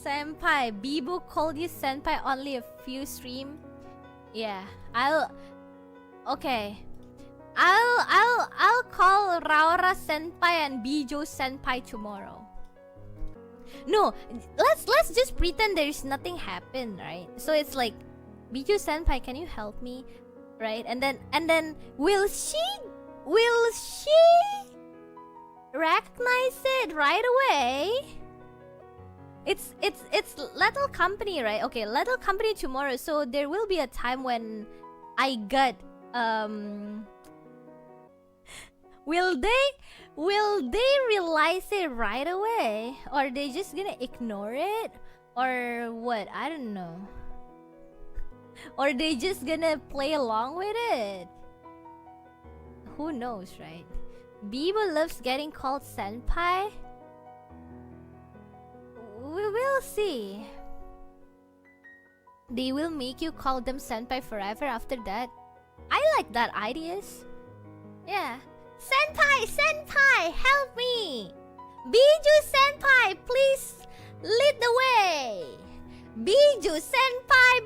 Senpai. Biboo called you senpai only a few stream. Yeah, okay. I'll call Raora senpai and Bijo senpai tomorrow. No, let's just pretend there's nothing happened, right? So it's like, Bijo senpai, can you help me? Right? And then will she recognize it right away? It's little company, right? Okay, little company tomorrow. So there will be a time when I got will they realize it right away, or they just gonna ignore it, or what? I don't know. Or they just gonna play along with it. Who knows, right? Biboo loves getting called senpai. We will see. They will make you call them senpai forever after that. I like that ideas. Yeah. Senpai, help me! Biju senpai, please lead the way! Biju senpai!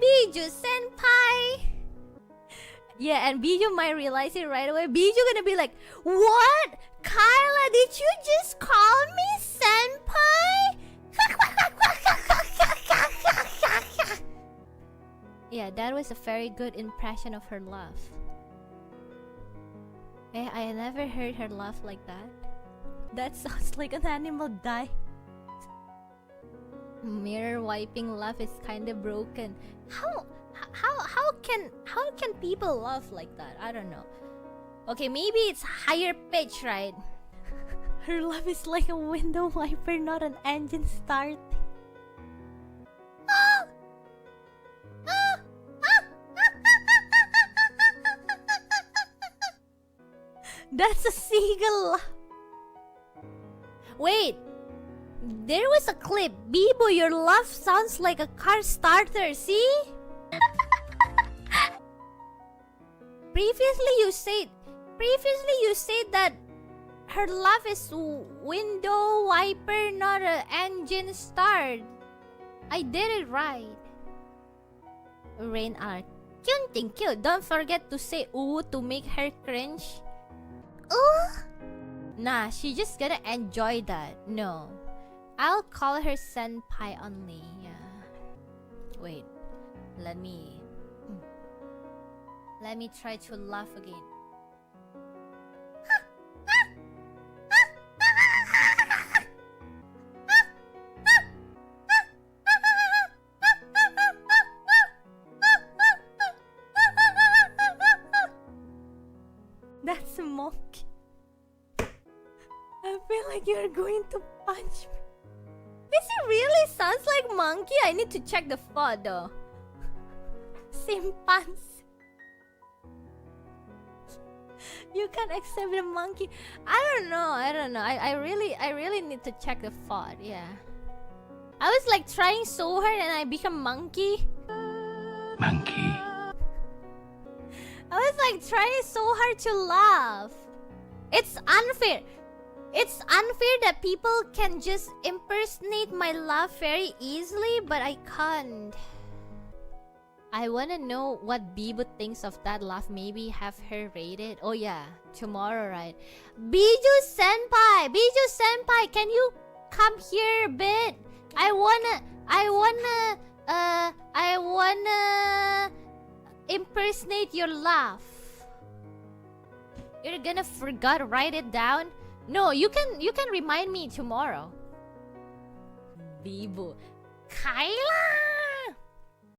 Yeah, and Biju might realize it right away. Biju gonna be like, what? Kaela, did you just call me senpai? Yeah, that was a very good impression of her laugh. I never heard her laugh like that. That sounds like an animal die. Mirror wiping laugh is kinda broken. How can people laugh like that? I don't know. Okay, maybe it's higher pitch, right? Her laugh is like a window wiper, not an engine start. That's a seagull. Wait, there was a clip. Biboo, your laugh sounds like a car starter. See? Previously you said that her laugh is window wiper, not an engine start. I did it right. Rain art. Thank you. Don't forget to say ooh to make her cringe. Ooh. Nah, she just gonna enjoy that. No, I'll call her senpai only. Yeah. Wait, let me try to laugh again. That's a monkey. I feel like you're going to punch me. Is it really sounds like monkey? I need to check the photo. Simpanse. You can't accept the monkey. I don't know. I really need to check the photo. Yeah. I was like trying so hard and I become monkey. Monkey. I was like trying so hard to laugh. It's unfair. It's unfair that people can just impersonate my laugh very easily, but I can't. I wanna know what Biboo thinks of that laugh. Maybe have her rate it. Oh yeah, tomorrow, right? Biju senpai, can you come here a bit? I wanna impersonate your laugh. You're gonna forget, write it down. No, you can remind me tomorrow. Biboo. Kaela!